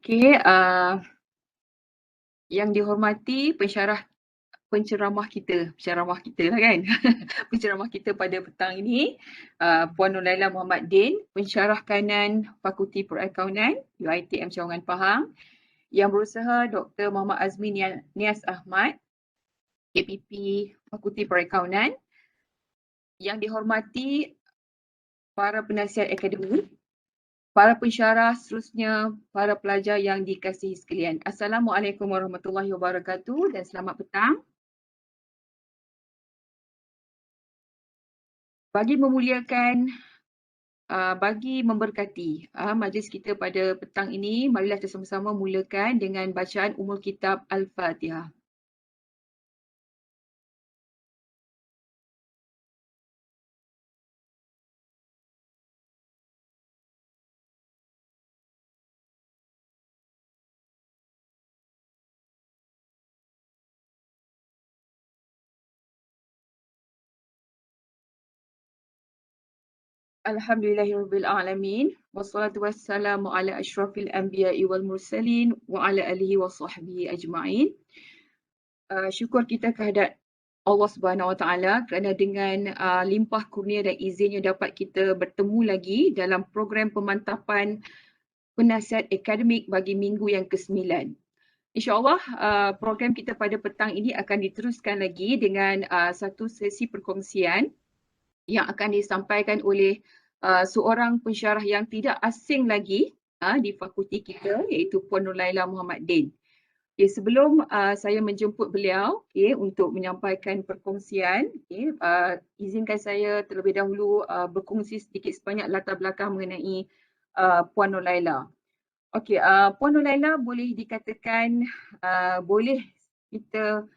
Okey, yang dihormati penceramah kita lah kan. Penceramah kita pada petang ini, Puan Nurlaila Muhammad Din, pensyarah kanan Fakulti Perakaunan, UiTM Cawangan Pahang. Yang berusaha Dr. Muhammad Azmi Nias Ahmad, KPP Fakulti Perakaunan. Yang dihormati para penasihat akademik, para pensyarah, seterusnya para pelajar yang dikasihi sekalian. Assalamualaikum warahmatullahi wabarakatuh dan selamat petang. Bagi memuliakan, bagi memberkati majlis kita pada petang ini, marilah kita sama-sama mulakan dengan bacaan Ummul Kitab Al-Fatihah. Alhamdulillahirabbil alamin wassalatu wassalamu ala asyrafil anbiya'i wal mursalin wa ala alihi wa sahbihi ajma'in. Syukur kita kehadrat Allah Subhanahu Wa Taala kerana dengan limpah kurnia dan izinnya dapat kita bertemu lagi dalam program pemantapan penasihat akademik bagi minggu yang ke-9. InsyaAllah program kita pada petang ini akan diteruskan lagi dengan satu sesi perkongsian yang akan disampaikan oleh seorang pensyarah yang tidak asing lagi di fakulti kita, iaitu Puan Nurlaila Muhammad Din. Okay, sebelum saya menjemput beliau untuk menyampaikan perkongsian, izinkan saya terlebih dahulu berkongsi sedikit sebanyak latar belakang mengenai Puan Nurlaila. Okey, Puan Nurlaila boleh dikatakan boleh kita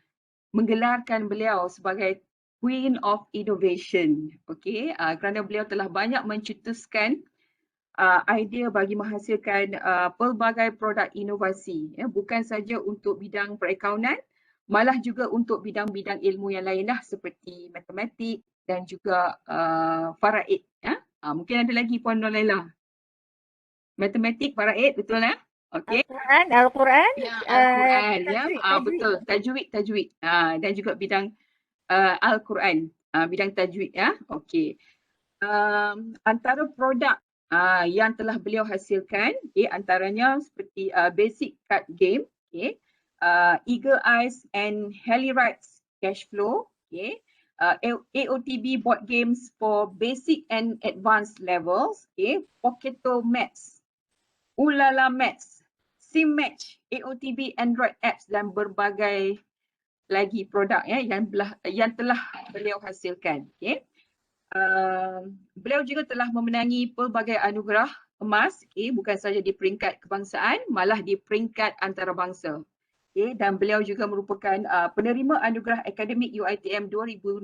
menggelarkan beliau sebagai Queen of Innovation. Okey, kerana beliau telah banyak mencetuskan idea bagi menghasilkan pelbagai produk inovasi, bukan saja untuk bidang perakaunan, malah juga untuk bidang-bidang ilmu yang lainlah seperti matematik dan juga faraid. Mungkin ada lagi Puan Nurlaila. Matematik, faraid, betul lah? Okey. Al-Quran. Ya, Al-Quran, betul. Tajwid. Dan juga bidang Al-Quran, bidang tajwid ya. Okey. Antara produk yang telah beliau hasilkan, antaranya seperti basic card game, Eagle Eyes and Hellyrides Cash Flow, AOTB board games for basic and advanced levels, Pocketo Maths, Ulala Maths, Sim Match, AOTB Android apps dan berbagai lagi produk yang telah beliau hasilkan. Beliau juga telah memenangi pelbagai anugerah emas, bukan saja di peringkat kebangsaan, malah di peringkat antarabangsa. Dan beliau juga merupakan penerima anugerah akademik UiTM 2016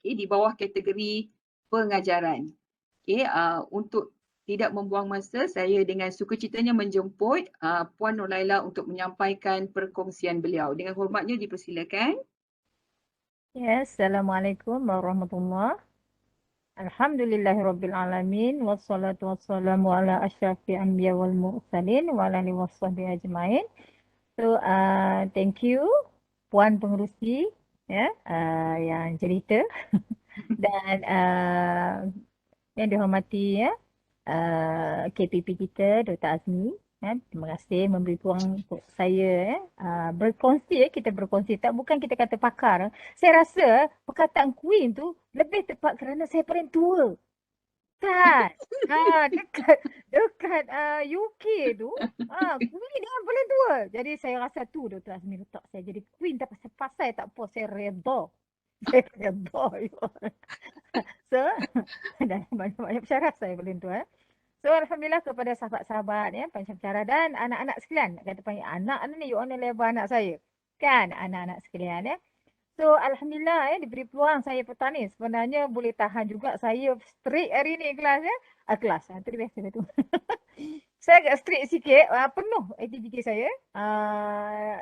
di bawah kategori pengajaran. Untuk tidak membuang masa, saya dengan sukacitanya menjemput Puan Nurlaila untuk menyampaikan perkongsian beliau. Dengan hormatnya dipersilakan. Yes, Assalamualaikum warahmatullahi. Alhamdulillahirabbil alamin wassalatu wassalamu ala asyrafil anbiya wal mursalin wa ala alihi washabbihi ajmain. So thank you Puan Pengerusi yang cerita dan yang dihormati KPP kita Dr. Azmi. Terima kasih memberi peluang untuk saya berkongsi. Kita berkongsi, tak bukan kita kata pakar. Saya rasa perkataan queen tu lebih tepat kerana saya paling tua. Kan? Dekat UK tu, queen dia paling tua. Jadi saya rasa tu Dr. Azmi letak saya jadi queen, tak pasal tak apa, saya redha. Saya redha. So, dan banyak-banyak syarat saya paling tua. So alhamdulillah kepada sahabat-sahabat pensyarah dan anak-anak sekalian. Nak kata panggil anak ni, you on the level anak saya. Kan anak-anak sekalian So alhamdulillah diberi peluang saya petang ni. Sebenarnya boleh tahan juga saya straight hari ni kelas kelas. Itu biasa tu. saya agak strict sikit, penuh aktiviti saya.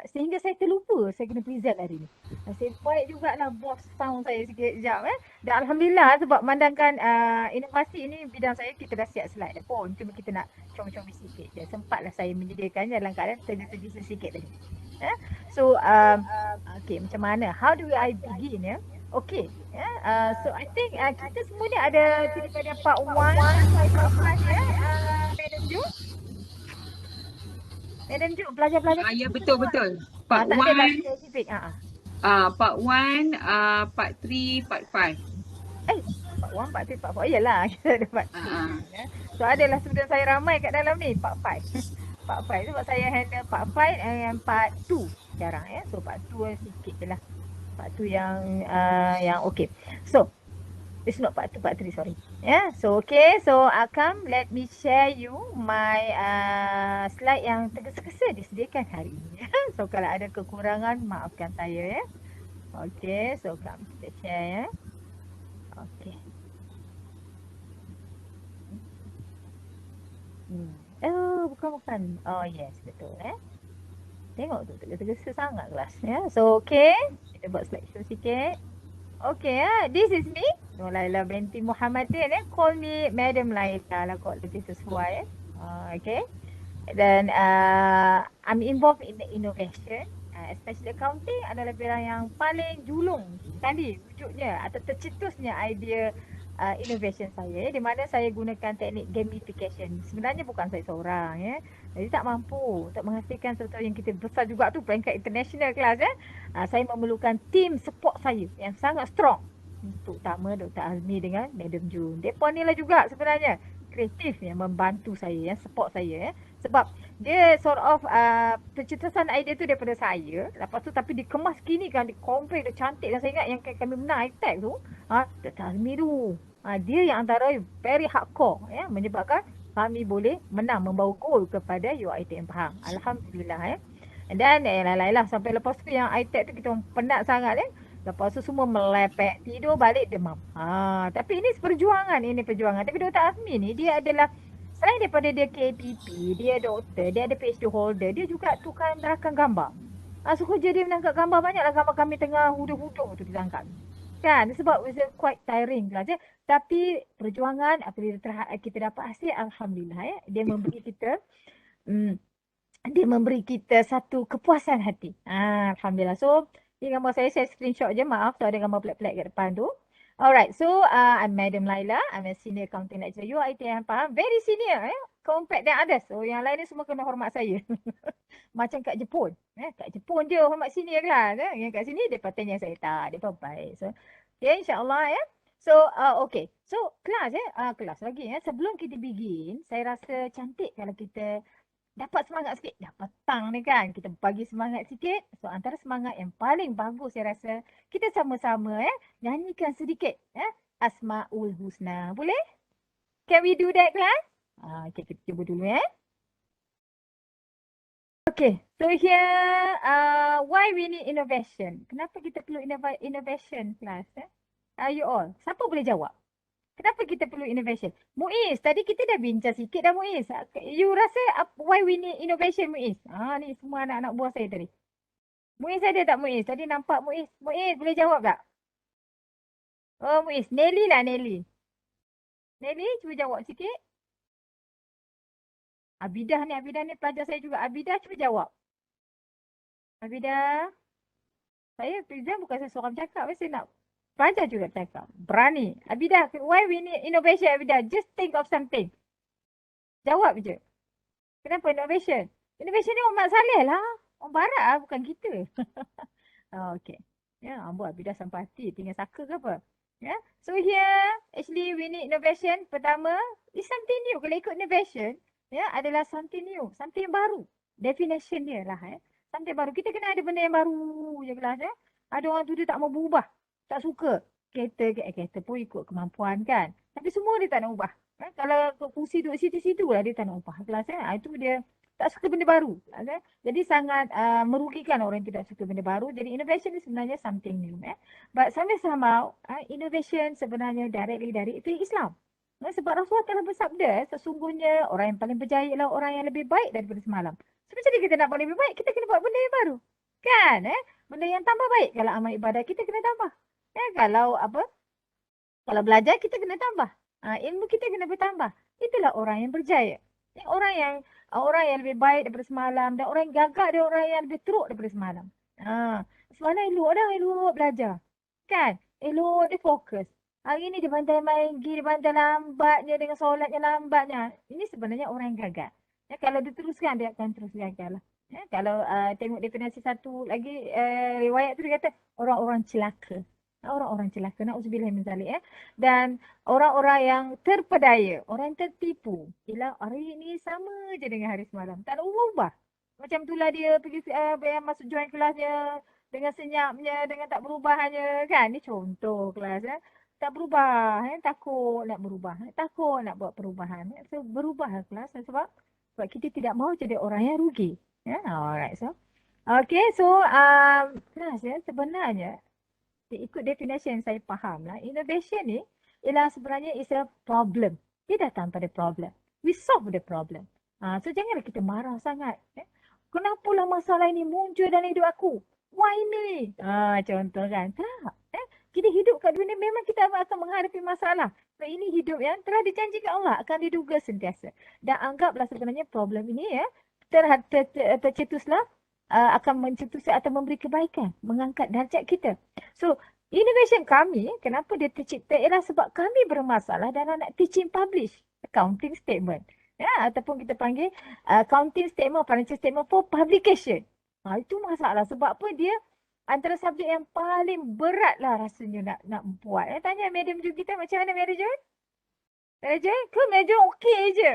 Sehingga saya terlupa saya kena present hari ni. Nasib baik jugalah bos sound saya sikit sekejap Dan Alhamdulillah sebab memandangkan inovasi ni bidang saya, kita dah siap slide dah pun. Cuma kita nak comel-comel sikit je. Sempatlah saya menyediakan dalam keadaan tergesa-gesa sikit tadi. So, okay, macam mana? How do I begin ya? Okay. So I think kita semua ni ada daripada part 1 sampai part 5 ya. Madam Ju. Madam Ju, pelajar-pelajar. Ya, betul. Part tak ada 1, spesifik. part 1, part 3, part 5. Part 1, part 3, part 4. Yalah, kita ada part 2. So adalah student saya ramai kat dalam ni, part 5. Part 5 sebab saya handle part 5 and part 2 sekarang ya. So part 2 sikit je lah. Part 2 yang okay. So, it's not part 2, part 3, sorry. So okay. So Akam, let me share you my slide yang tergesa-gesa disediakan hari ini. So kalau ada kekurangan, maafkan saya ya. Okay, so Akam kita share ya. Okay. Bukan. Oh yes, betul Tengok tu, tergesa-gesa sangat kelas ya. So okay, kita buat slideshow sikit. Okay this is me, Nurlaila binti Muhammadin call me Madam Laila lah kot, lebih sesuai okay. Dan I'm involved in the innovation, especially accounting adalah bidang yang paling julung sekali wujudnya atau tercetusnya idea innovation saya, di mana saya gunakan teknik gamification. Sebenarnya bukan saya seorang jadi tak mampu untuk menghasilkan sesuatu yang kita besar juga tu peringkat international kelas saya memerlukan team support saya yang sangat strong, terutama Dr. Azmi dengan Madam Jun. Mereka ni lah juga sebenarnya kreatif yang membantu saya, yang support saya sebab dia sort of pencetusan idea tu daripada saya, lepas tu tapi dikemas kini kan, dia compare, dia cantik. Dan saya ingat yang kami menang high-tech tu Dr. Azmi tu dia yang antara very hardcore menyebabkan kami boleh menang, membawa gol kepada UiTM Pahang. Alhamdulillah Dan lain-lain sampai lepas tu yang high-tech tu kita penat sangat lepas tu semua melepek, tidur balik demam. Tapi ini perjuangan. Tapi Dr. Azmi ni dia adalah, selain daripada dia KPP, dia doktor, dia ada PhD holder, dia juga tukang rakam gambar. So kerja dia menangkap gambar, banyaklah gambar kami tengah huduh-huduh tu ditangkap. Kan, sebab it's quite tiring lah Tapi perjuangan apabila kita dapat hasil, alhamdulillah dia memberi kita dia memberi kita satu kepuasan hati. Alhamdulillah. So, ni gambar saya screenshot je, maaf so ada gambar pelik-pelik kat depan tu. Alright, so I'm Madam Laila. I'm a senior accounting lecturer UiTM Pahang. Very senior compared than others. So yang lain ni semua kena hormat saya. Macam kat Jepun. Kat Jepun je hormat senior kelas. Yang kat sini dia tanya saya tak, dia baik. So, okay, insyaAllah So, okay. So, kelas kelas lagi Sebelum kita begin, saya rasa cantik kalau kita dapat semangat sikit. Dah petang ni kan, kita bagi semangat sikit. So antara semangat yang paling bagus saya rasa, kita sama-sama nyanyikan sedikit Asmaul Husna. Boleh? Can we do that class? Okay, kita cuba dulu Okay, so here why we need innovation? Kenapa kita perlu innovation class? You all, siapa boleh jawab? Kenapa kita perlu innovation? Muiz, tadi kita dah bincang sikit dah Muiz. You rasa why we need innovation Muiz? Ni semua anak-anak buah saya tadi. Muiz ada tak Muiz? Tadi nampak Muiz. Muiz boleh jawab tak? Oh Muiz, Nelly lah Nelly. Nelly cuba jawab sikit. Abidah ni pelajar saya juga. Abidah cuba jawab. Abidah. Saya present bukan saya seorang cakap. Saya nak pelajar juga cakap. Berani. Abidah, why we need innovation Abidah? Just think of something. Jawab je. Kenapa innovation? Innovation ni Muhammad Saleh lah. Orang barat lah, bukan kita. Okay. Ambul Abidah sampai hati. Tinggal saka ke apa? So here, actually we need innovation. Pertama, is something new. Kalau ikut innovation, adalah something new. Something yang baru. Definition dia lah. Something baru. Kita kena ada benda yang baru je kelas. Ada orang tu dia tak mau berubah. Tak suka. Kereta pun ikut kemampuan kan. Tapi semua dia tak nak ubah. Kalau kursi duduk situ-situ lah dia tak nak ubah. Kelas itu dia tak suka benda baru. Jadi sangat merugikan orang yang tidak suka benda baru. Jadi innovation ni sebenarnya something new. But somehow innovation sebenarnya directly dari itu Islam. Sebab Rasulullah telah bersabda, sesungguhnya orang yang paling berjaya ialah orang yang lebih baik daripada semalam. So, macam mana kita nak buat lebih baik? Kita kena buat benda yang baru. Kan? Benda yang tambah baik. Kalau amal ibadah kita kena tambah. Kalau apa? Kalau belajar kita kena tambah. Ilmu kita kena bertambah. Itulah orang yang berjaya. Orang yang lebih baik daripada semalam dan orang yang gagak dia orang yang lebih teruk daripada semalam. Semalam elok belajar. Kan? Elok dia fokus. Hari ni dia pandai main game, dia pandai lambatnya dengan solatnya lambatnya. Ini sebenarnya orang yang gagal. Kalau diteruskan dia akan terus gagal lah. Kalau tengok definisi satu lagi riwayat tu dia kata orang-orang celaka. Orang-orang celaka. Na'udzubillah min zalik. Dan orang-orang yang terpedaya, orang yang tertipu. Ialah hari ini sama je dengan hari semalam. Tak ada ubah. Macam itulah dia pergi masuk join kelasnya dengan senyapnya, dengan tak berubahannya kan. Ni contoh kelas. Tak berubah. Takut nak berubah. Takut nak buat perubahan. So berubah kelas sebab kita tidak mahu jadi orang yang rugi. Alright. So, okay. So, kelas sebenarnya ikut definition yang saya faham lah, innovation ni ialah sebenarnya is a problem. Dia datang pada problem. We solve the problem. So janganlah kita marah sangat. Kenapalah masalah ini muncul dalam hidup aku? Why me? Contoh kan. Tak. Kita hidup kat dunia memang kita akan menghadapi masalah. So ini hidup yang telah dijanjikan Allah akan diduga sentiasa. Dan anggaplah sebenarnya problem ini tercetuslah akan mencetuskan atau memberi kebaikan, mengangkat darjat kita. So, innovation kami, kenapa dia tercipta ialah sebab kami bermasalah dalam nak teaching publish accounting statement. Ataupun kita panggil accounting statement, financial statement for publication. Itu masalah sebab apa dia antara subjek yang paling berat lah rasanya nak buat. Tanya Madam Jun kita macam mana Madam Jun? Madam Jun? Ke Madam Jun okey je?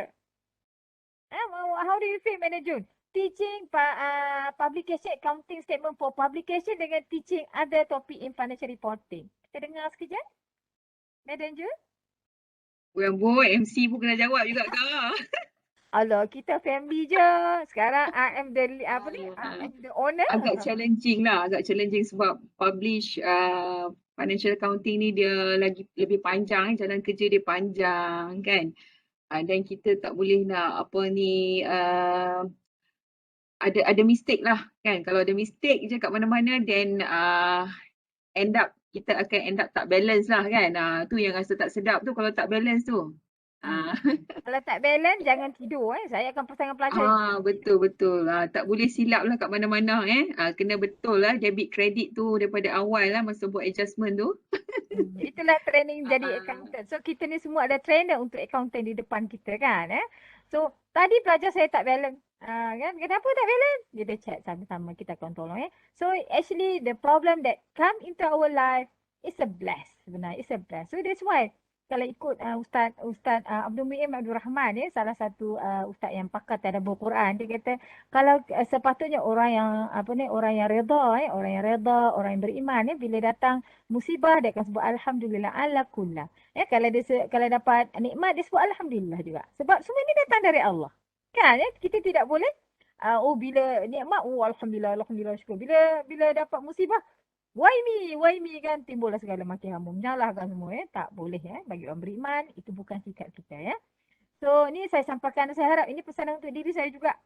How do you feel Madam Jun? Teaching publication accounting statement for publication dengan teaching other topic in financial reporting. Kita dengar sekejap. Madam Jun? Boy, MC pun kena jawab juga kau. Alah, kita family je. Sekarang I am the owner. Agak challenging sebab publish financial accounting ni dia lagi lebih panjang, jalan kerja dia panjang kan. Dan kita tak boleh nak ada mistake lah kan. Kalau ada mistake je kat mana-mana then kita akan end up tak balance lah kan. Tu yang rasa tak sedap tu kalau tak balance tu. Kalau tak balance jangan tidur Saya akan pesankan pelajar. Betul. Tak boleh silap lah kat mana-mana kena betul lah debit credit tu daripada awal lah masa buat adjustment tu. Itulah training jadi accountant. So kita ni semua ada trainer untuk accountant di depan kita kan. So tadi pelajar saya tak balance. Kan? Kenapa tak balance? Kita check sama-sama kita akan tolong So actually the problem that come into our life is a bless sebenarnya. It's a bless. So that's why kalau ikut Ustaz Abdul Mu'im Abdul Rahman salah satu ustaz yang pakar tadabbur Quran, dia kata kalau sepatutnya orang yang redha orang yang beriman bila datang musibah dia akan sebut alhamdulillah ala kullah. Kalau dapat nikmat dia sebut alhamdulillah juga. Sebab semua ini datang dari Allah. Kan kita tidak boleh bila nikmat alhamdulillah syukur. Bila dapat musibah why me kan timbullah segala macam hamba menyalahkan semua tak boleh bagi orang beriman itu bukan sikap kita So ni saya sampaikan saya harap ini pesanan untuk diri saya juga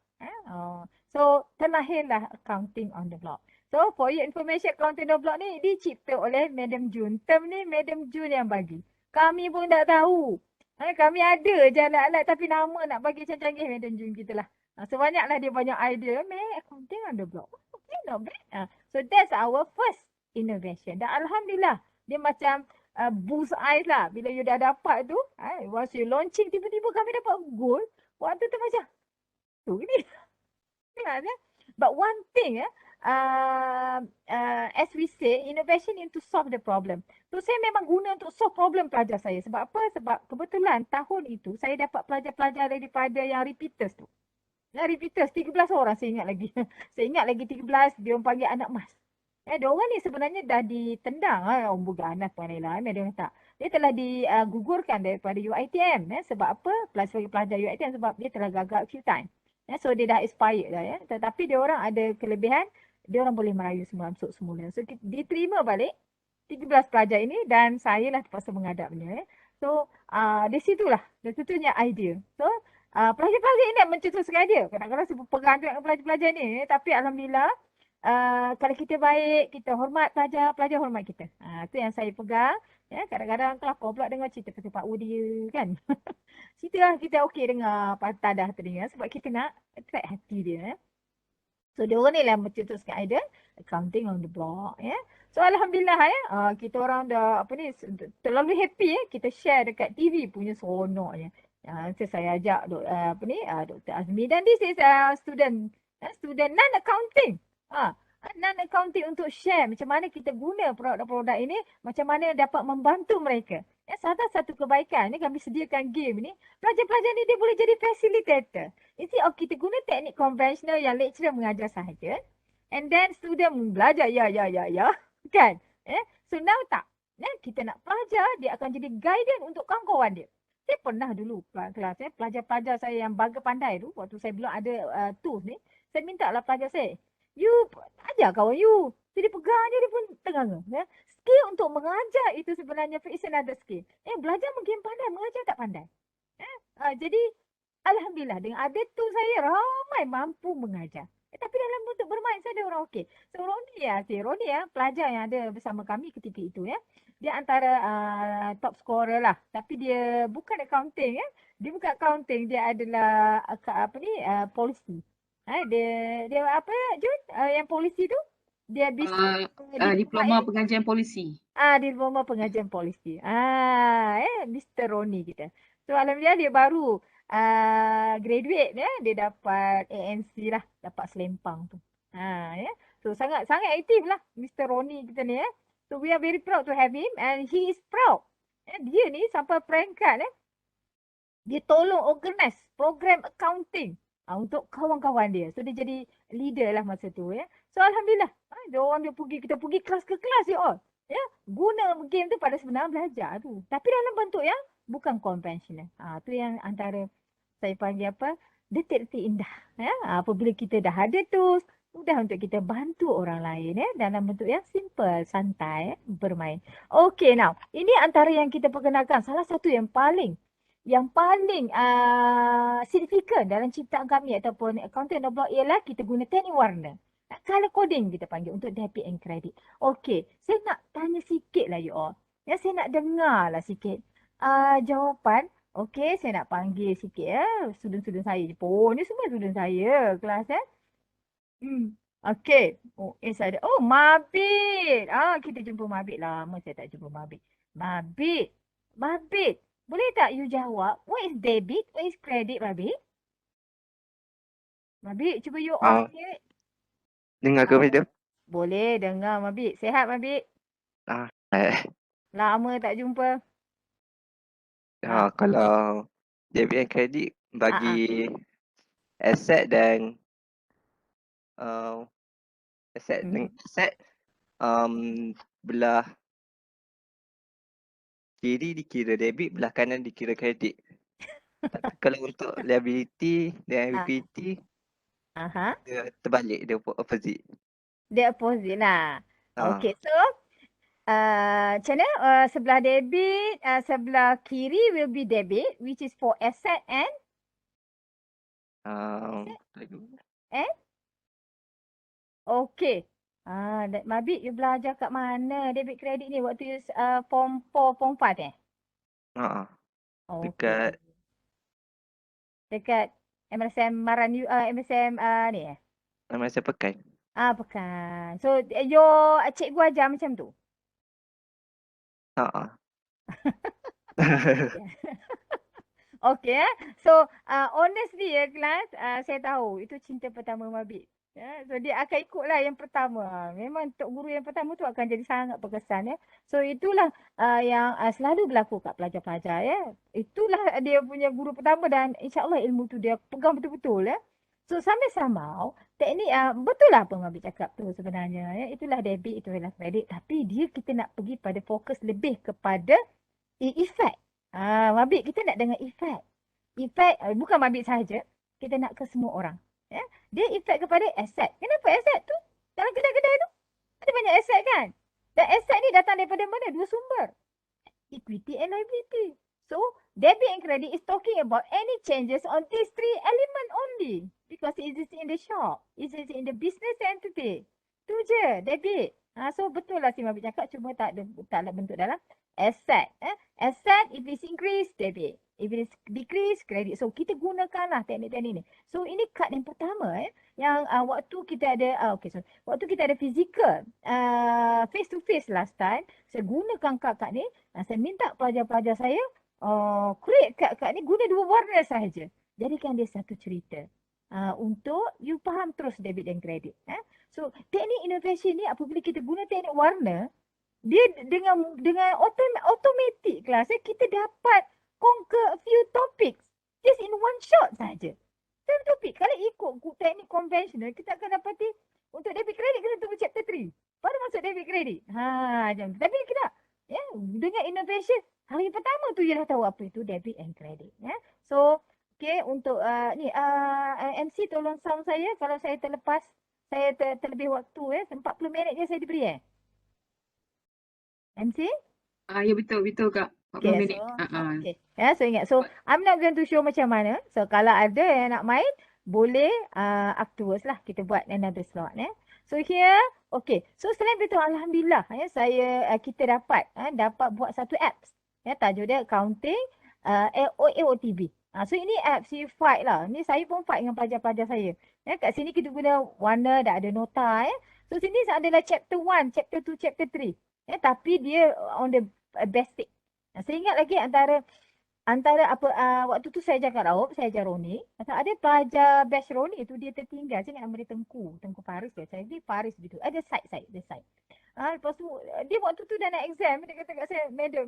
So terlahirlah accounting on the block. So for your information accounting on the block ni dicipta oleh Madam Jun. Term ni Madam Jun yang bagi. Kami pun tak tahu. Kami ada je alat-alat tapi nama nak bagi canggih Madam Jun kita lah. So banyaklah dia banyak idea. Accounting on the block. Okay, not bad. So that's our first innovation. Dan alhamdulillah dia macam boost eyes lah. Bila you dah dapat tu, once you launching tiba-tiba kami dapat goal. Waktu tu macam tu ni. But one thing as we say, innovation into solve the problem. So saya memang guna untuk solve problem pelajar saya. Sebab apa? Sebab kebetulan tahun itu saya dapat pelajar-pelajar daripada yang repeaters tu. Yang repeaters 13 orang saya ingat lagi. Saya ingat lagi 13 dia orang panggil anak mas. Diorang ni sebenarnya dah ditendang Ombu Ganas Puan Ella. Dia tak. Dia telah digugurkan daripada UiTM. Sebab apa? Sebagai pelajar UiTM sebab dia telah gagal few time. So dia dah expired dah Tetapi dia orang ada kelebihan. Dia orang boleh merayu semula. So diterima balik 13 pelajar ini dan saya lah terpaksa menghadapnya. So, di situlah idea. So, pelajar-pelajar ini nak mencetuskan idea. Kadang-kadang saya berpegang dengan pelajar-pelajar ni. Tapi Alhamdulillah, kalau kita baik, kita hormat pelajar, pelajar hormat kita. Itu yang saya pegang. Ya, kadang-kadang kelakar pula dengar cerita pasal Pak Udi kan. Cerita kita okey dengar, tadah telinga sebab kita nak attract hati dia. So, dia orang ni lah mencetuskan idea accounting on the block. Ya. So, Alhamdulillah ya, kita orang dah terlalu happy ya. Kita share dekat TV punya seronoknya. Saya ajak Dr. Azmi dan this is student non-accounting. Non-accounting untuk share macam mana kita guna produk-produk ini, macam mana dapat membantu mereka. Ya, salah satu kebaikan ni kami sediakan game ni, pelajar-pelajar ni dia boleh jadi facilitator. Instead of kita guna teknik konvensional yang lecturer mengajar sahaja, and then student belajar ya, kan? So now tak. Kita nak pelajar, dia akan jadi guidance untuk kawan-kawan dia. Saya pernah dulu kelas pelajar-pelajar saya yang baga pandai tu, waktu saya belum ada tools ni, saya minta lah pelajar saya, you ajar kawan you. Jadi pegang je dia pun tengah. Ya. Skill untuk mengajar itu sebenarnya is another skill. Belajar mungkin pandai, mengajar tak pandai. Jadi Alhamdulillah dengan ada tu saya ramai mampu mengajar. Tapi dalam bentuk bermain saya ada orang okey. So Roni pelajar yang ada bersama kami ketika itu ya. Dia antara top scorer lah. Tapi dia bukan accounting ya. Dia bukan accounting, dia adalah polisi. Dia apa Jun? Yang polisi tu? Dia Diploma pengajian polisi. Diploma pengajian polisi. Mr. Roni kita. So Alhamdulillah dia baru graduate ya, dia dapat ANC lah, dapat selempang tu. Ya. So sangat aktif lah Mr. Roni kita ni ya. So we are very proud to have him and he is proud. Dia ni sampai peringkat dia tolong organize program accounting untuk kawan-kawan dia. So dia jadi leader lah masa tu ya. So Alhamdulillah, kita pergi kelas ke kelas ya all. Ya, guna game tu pada sebenarnya belajar tu. Tapi dalam bentuk yang bukan konvensional. Tu yang antara saya panggil detik-detik indah. Ya, apabila kita dah ada tu, mudah untuk kita bantu orang lain ya dalam bentuk yang simple, santai, bermain. Okay now, ini antara yang kita perkenalkan. Salah satu yang paling signifikan dalam ciptaan kami ataupun accounting on the block ialah kita guna teknik warna. Color coding kita panggil untuk debit and credit. Okay, saya nak tanya sikit lah you all. Ya, saya nak dengar lah sikit jawapan. Okay, saya nak panggil sikit ya. Student-student saya je pun. Ni semua student saya kelas ya. Okay. Ada. Mabit. Kita jumpa Mabit. Lama saya tak jumpa Mabit. Mabit. Boleh tak you jawab? What is debit? What is credit, Mabit? Mabit, cuba you on sikit. Dengar ke madam? Boleh dengar Mabit. Sehat Mabit? Lama tak jumpa. Kalau debit and credit bagi aset dan aset belah kiri dikira debit, belah kanan dikira kredit. Tapi kalau untuk liability dan equity dia terbalik, dia opposite. Dia opposite lah. Okay, so macam mana? Sebelah debit, sebelah kiri will be debit, which is for asset and okay. Mabit, you belajar kat mana debit credit ni waktu you form 4, form 5 Dekat MSM Maran MSM ni MSM Pekan. Pekan. So your cikgu ajar macam tu? Okay. So honestly ya kelas, saya tahu itu cinta pertama Mabit. Ya, so dia akan ikutlah yang pertama. Memang tok guru yang pertama tu akan jadi sangat berkesan ya. So itulah yang selalu berlaku kat pelajar-pelajar ya. Itulah dia punya guru pertama dan insya-Allah ilmu tu dia pegang betul-betul ya. So sama-sama teknik betul lah apa Mabit cakap tu sebenarnya ya. Itulah debit, itulah kredit, tapi kita nak pergi pada fokus lebih kepada efek. Mabit kita nak dengar efek. Efek bukan Mabit sahaja, kita nak ke semua orang. Ya, dia efek kepada aset. Kenapa aset tu? Dalam kedai-kedai tu ada banyak aset kan? Dan aset ni datang daripada mana? Dua sumber. Equity and liability. So debit and credit is talking about any changes on these three elements only because it is in the shop, it is in the business entity. Tu je debit. So betul lah si Mabik cakap, cuma tak ada bentuk dalam asset. Asset if it's increase, debit. If it is decrease, credit. So kita gunakanlah teknik-teknik ni. So ini kad yang pertama yang waktu kita ada waktu kita ada physical face to face last time, saya gunakan kad ni. Saya minta pelajar-pelajar saya create kad ni guna 2 warna sahaja. Jadikan dia satu cerita. Untuk you faham terus debit dan kredit. So teknik innovation ni apabila kita guna teknik warna, dia dengan automatic kelas kita dapat conquer a few topics just in one shot saja. Satu topik. Kalau ikut teknik konvensional, kita akan dapati untuk debit kredit kita tunggu chapter 3. Baru masuk debit kredit. Macam tu. Tapi kita dengan innovation, hari pertama tu dia dah tahu apa itu debit and credit. So, untuk MC tolong sound saya kalau saya terlepas, saya terlebih waktu 40 minit je saya diberi MC? Ya betul Kak. 40 minit. So ingat. So I'm not going to show macam mana. So kalau ada yang nak main, boleh afterwards lah kita buat another slot. So here, so selain itu alhamdulillah kita dapat buat satu apps. Tajuk dia accounting AOTB. So ini apps si fight lah. Ni saya pun fight dengan pelajar-pelajar saya. Kat sini kita guna warna, dah ada nota. So sini adalah chapter 1, chapter 2, chapter 3. Tapi dia on the basic. Saya ingat lagi antara apa waktu tu saya jaga Raup, saya ajar Roni. Ada pelajar batch Roni tu dia tertinggal. Saya ingat nama dia Tengku Faris dia. Saya pergi Faris gitu. Ada side. Lepas tu dia waktu tu dah nak exam, dia kata kat saya, "Madam,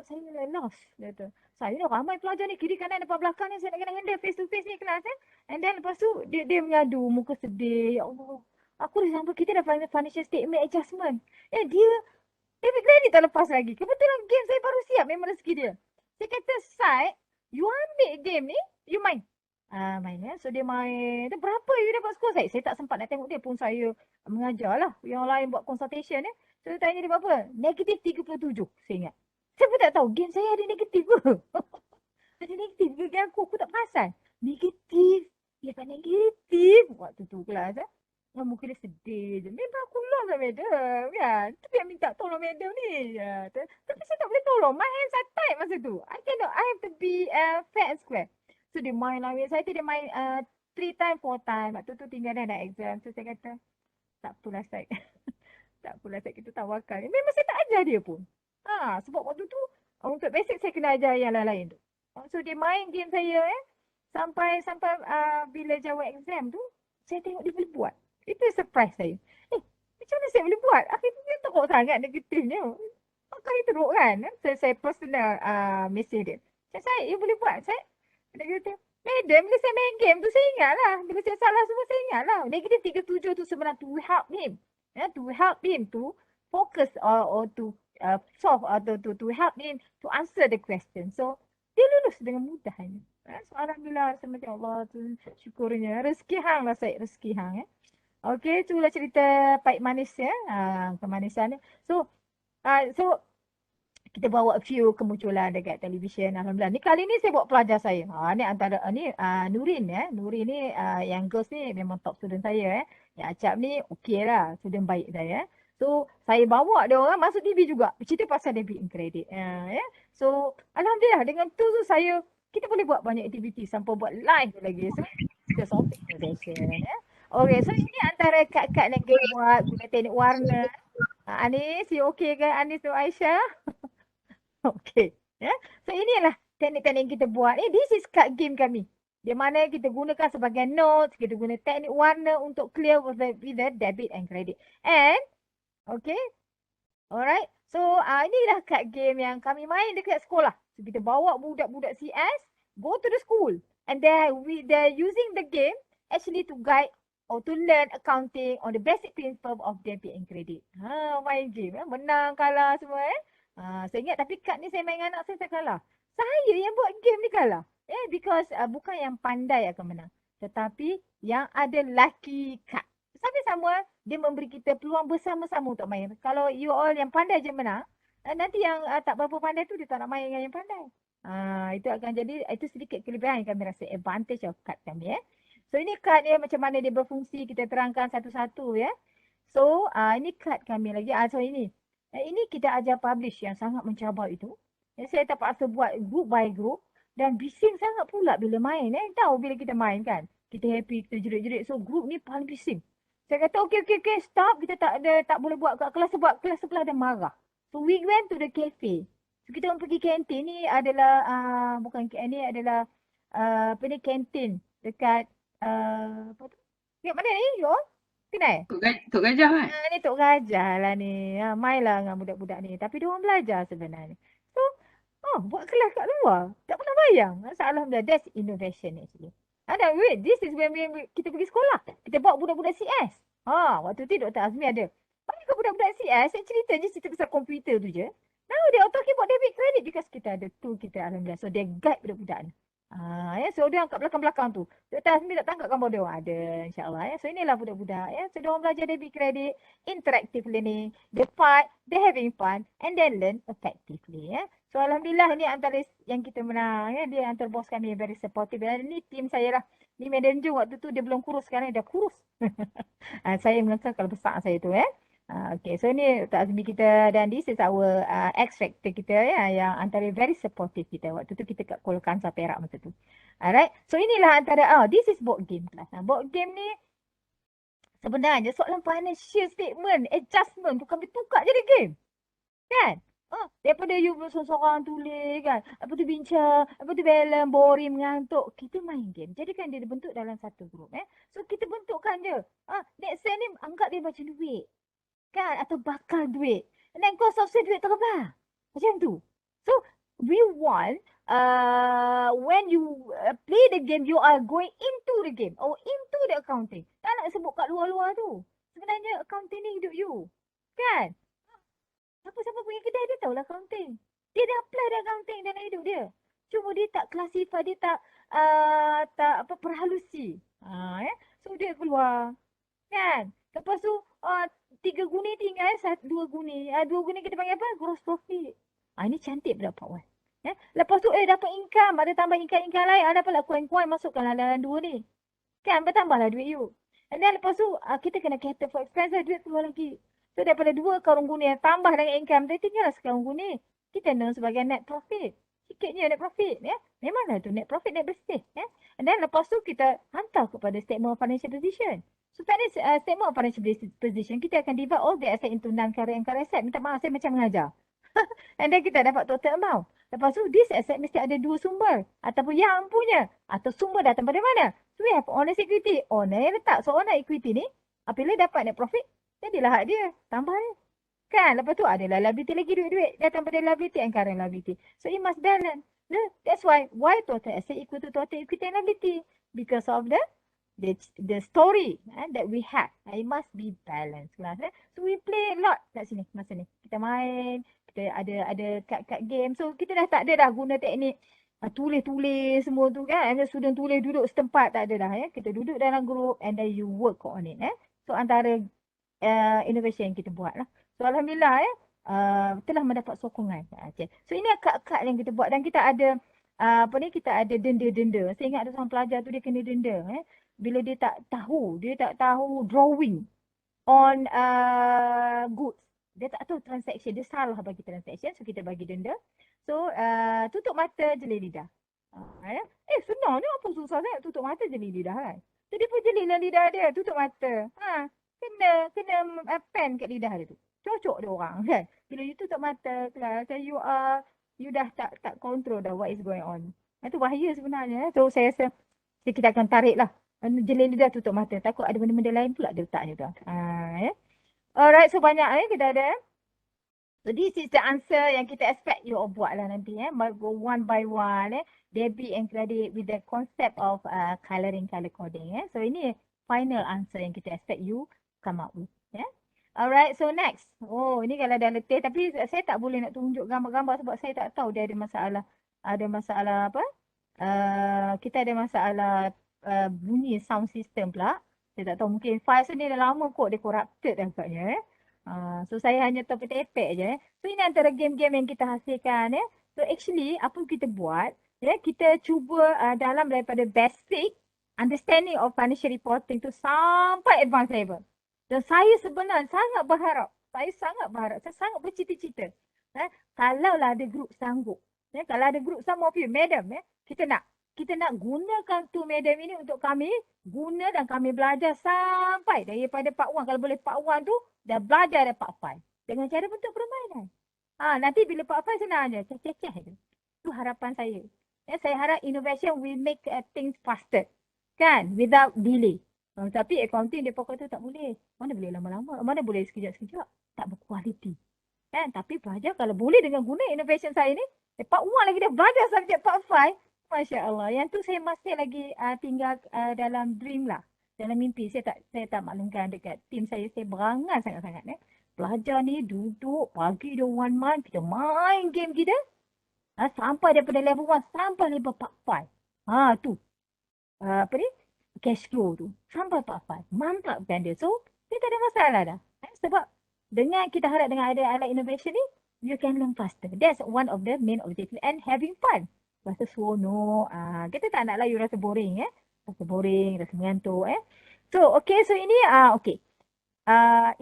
saya lost." Dia kata, "Saya dah ramai pelajar ni kiri kanan depan belakang ni, saya nak kena handle face to face ni kelas." And then lepas tu dia mengadu muka sedih. Ya Allah. Aku dah sampai kita dah financial statement adjustment. Dia debit credit tak lepas lagi. Kebetulan game saya baru siap memang rezeki dia. Saya kata, "Side, you ambil game ni, you main." Main So dia main. Berapa you dapat skor saya? Saya tak sempat nak tengok dia pun, saya mengajar lah. Yang lain buat consultation So saya tanya dia berapa? Negatif 37 saya ingat. Saya pun tak tahu game saya ada negatif ke. Ada negatif ke game aku tak perasan. Negatif. Dia kan negatif. Waktu tu kelas muka dia sedih je. Memang aku lost lah madam kan. Tapi yang minta tolong madam ni. Tapi saya tak boleh tolong. My hands are tight masa tu. I have to be fair and square. So dia main lah. Saya tu dia main 3 times, 4 times. Waktu tu tinggal dah nak exam. So saya kata, tak apalah Syed. Tak apalah Syed, kita tawakal. Memang saya tak ajar dia pun. Sebab waktu tu untuk basic saya kena ajar yang lain-lain tu. So dia main game saya sampai bila jawab exam tu, saya tengok dia boleh buat. Itu surprise saya. Macam mana saya boleh buat? Akhirnya dia teruk sangat negatifnya. Makanya teruk kan? Saya personal message dia. Saya, you boleh buat. Dia kata, "Madam, bila saya main game tu saya ingat lah. Bila saya salah semua saya ingat lah. Negatif 37 tu sebenarnya to help him. To help him to focus or to solve atau to help him to answer the question." So, dia lulus dengan mudahnya. So, alhamdulillah, sama Allah tu syukurnya. Rezeki hang lah Syed, rezeki hang Okey, itulah cerita pahit manis kemanisan ni. So kita bawa a few kemunculan dekat televisyen. Alhamdulillah. Ni kali ni saya bawa pelajar saya. Ni antara Nurin Nurin ni yang girls ni memang top student saya Yang Acap ni okey lah, student baik saya So saya bawa dia orang masuk TV juga. Cerita pasal debit and credit. So alhamdulillah dengan tu kita boleh buat banyak aktiviti sampai buat live lagi. So kita solving session Okay, so ini antara kad-kad yang kita buat guna teknik warna. Anis, you okay ke Anis tu Aisyah? Okay. So inilah teknik-teknik yang kita buat. This is card game kami. Di mana kita gunakan sebagai notes, kita guna teknik warna untuk clear with the debit and credit. And, okay. Alright. So, inilah card game yang kami main dekat sekolah. So, kita bawa budak-budak CS, go to the school. And then, they're using the game actually to guide or to learn accounting on the basic principle of debit and credit. Main game. Menang, kalah semua saya ingat tapi kad ni saya main dengan anak saya kalah. Saya yang buat game ni kalah. Because bukan yang pandai akan menang. Tetapi yang ada lucky kad. Sama-sama dia memberi kita peluang bersama-sama untuk main. Kalau you all yang pandai je menang, nanti yang tak berapa pandai tu dia tak nak main dengan yang pandai. Itu akan jadi, itu sedikit kelebihan yang kami rasa, advantage of card kami. So ini card dia macam mana dia berfungsi, kita terangkan satu-satu ya. So ini card kami lagi. So ini kita ajar publish yang sangat mencabar itu. Saya terpaksa buat group by group dan bising sangat pula bila main. Tahu bila kita main kan, kita happy, kita jerit-jerit. So group ni paling bising. Saya kata okey, stop. Kita tak boleh buat kat kelas sebab kelas sebelah ada marah. So we went to the cafe. So kita orang pergi kantin ni adalah ini adalah apa ni, kantin dekat apa tu? Dekat mana ni? You all kenal? Tok Gajah kan? Ni Tok Gajah lah ni. Mainlah dengan budak-budak ni. Tapi dia orang belajar sebenarnya. So, buat kelas kat luar. Tak pernah bayang. Alhamdulillah, that's innovation actually. Ada, wait, this is when kita pergi sekolah. Kita bawa budak-budak CS. Waktu tu Dr. Azmi ada. Bagi ke budak-budak CS, saya cerita pasal komputer tu je. Now they are talking about debit credit because kita ada tool kita, alhamdulillah. So they guide budak-budak ni. So dia orang kat belakang-belakang tu. Dr. Azmi tak tangkap gambar dia orang. Ada, insyaAllah. So inilah budak-budak. So dia orang belajar debit credit, interactive learning, the part, they having fun, and then learn effectively. So alhamdulillah ni antara yang kita menang. Dia antara bos kami yang very supportive. Ni tim saya lah. Ni Medan Jung waktu tu dia belum kurus, sekarang dia dah kurus. Saya mengangkat kalau besar saya tu. Okay, so ni Dr. Azmi kita dan this is our X-Factor kita yang antara very supportive kita. Waktu tu kita kat Kuala Kangsar Perak masa tu. Alright, so inilah antara, this is board game class. Board game ni sebenarnya soalan financial statement, adjustment tu kami tukar jadi game. Kan? Daripada you seorang tulis kan, apa tu bincang, apa tu balance, boring, mengantuk. Kita main game. Jadi kan dia dibentuk dalam satu grup. So kita bentukkan je. Next set ni anggap dia macam duit. Kan? Atau bakal duit. And then cost of sale duit terbang. Macam tu. So we want when you play the game, you are going into the game or into the accounting. Tak nak sebut kat luar-luar tu. Sebenarnya accounting ni hidup you. Kan? Siapa-siapa punya kedai dia tahulah accounting. Dia dah apply dah accounting dalam hidup dia. Cuma dia tak classify, dia tak perhalusi. So dia keluar. Kan? Lepas tu 3 guni tinggal, 2 guni. 2 guni kita panggil apa? Gross profit. Ini cantik pada part 1. Lepas tu dapat income, ada tambah income lain. Dapatlah coin-coin, masukkanlah dalam 2 ni. Kan? Bertambahlah duit you. And then lepas tu kita kena cater for expense, duit keluar lagi. So daripada 2 karung guni yang tambah dengan income, dia tinggallah sekarang guni. Kita known sebagai net profit. Sikitnya net profit. Memanglah tu net profit, net bersih. And then lepas tu kita hantar kepada statement of financial position. So statement of financial position, kita akan divide all the asset into non-current and current asset. Minta maaf, saya macam mengajar. And then kita dapat total amount. Lepas tu this asset mesti ada 2 sumber. Ataupun yang punya. Atau sumber datang pada mana? So we have owner's equity. Owner yang letak. So owner equity ni, apabila dapat net profit, jadilah hak dia. Tambah dia. Kan? Lepas tu adalah liability lagi, duit-duit. Datang pada liability and current liability. So it must balance. That's why total asset equal to total equity and liability. Because of the story that we have. It must be balanced. So we play a lot kat sini masa ni. Kita main, kita ada card game. So kita dah tak ada dah guna teknik tulis-tulis semua tu kan. Student tulis duduk setempat, tak ada dah. Kita duduk dalam group and then you work on it. So antara innovation yang kita buat lah. So alhamdulillah telah mendapat sokongan. Okay. So ini kad-kad yang kita buat dan kita ada kita ada denda-denda. Saya ingat ada seorang pelajar tu dia kena denda. Bila dia tak tahu drawing on goods. Dia tak tahu transaction, dia salah bagi transaction, so kita bagi denda. So tutup mata, jeli lidah. Senang ni, apa susah sangat tutup mata, jeli lidah kan. So dia pun jelilah lidah dia, tutup mata. Kena pen kat lidah dia tu. Cocok dia orang kan. Bila you tutup mata kelas, you dah tak control dah what is going on. Itu bahaya sebenarnya. So saya rasa kita akan tarik lah. Jeli lidah, tutup mata. Takut ada benda-benda lain pula dia letaknya tu. Alright, so banyak kita ada. So this is the answer yang kita expect you all buat lah nanti. Go one by one. Debit and credit with the concept of coloring, color coding. So ini final answer yang kita expect you come up with. Alright, so next. Ini kalau dah letih. Tapi saya tak boleh nak tunjuk gambar-gambar sebab saya tak tahu dia ada masalah. Ada masalah apa? Kita ada masalah bunyi sound system pula. Saya tak tahu, mungkin file ni dah lama kot dia corrupted agaknya. So saya hanya tahu tepek je. So ini antara game-game yang kita hasilkan So actually apa kita buat, ya kita cuba dalam daripada basic understanding of financial reporting tu sampai advanced level. Dan saya sebenarnya sangat berharap, saya sangat bercita-cita. Kalaulah ada grup sanggup, kalau ada grup some of you, madam, kita nak gunakan tu madam ini untuk kami guna dan kami belajar sampai daripada Part 1. Kalau boleh Part 1 tu dah belajar dari Part 5 dengan cara bentuk permainan. Nanti bila Part 5 senang aja, ceceh je. Itu harapan saya. Saya harap innovation will make things faster. Kan? Without delay. Tapi accounting dia pokok tu tak boleh. Mana boleh lama-lama, mana boleh sekejap-sekejap. Tak berkualiti. Kan? Tapi pelajar kalau boleh dengan guna innovation saya ni, Part 1 lagi dah belajar subjek Part 5. Masya Allah. Yang tu saya masih lagi tinggal dalam dream lah. Dalam mimpi. Saya tak maklumkan dekat tim saya. Saya berangan sangat-sangat. Pelajar ni duduk pagi dia 1 month. Kita main game kita. Sampai daripada level 1 sampai level Part 5. Tu. Apa ni? Cash flow tu. Sampai Part 5. Mantapkan dia. So, dia tak ada masalah dah. Sebab dengan kita harap dengan ada alat innovation ni, you can learn faster. That's one of the main objective. And having fun. Rasa seronok. Kita tak naklah you rasa boring. Rasa boring, rasa mengantuk. So, okay. So, ini, okay.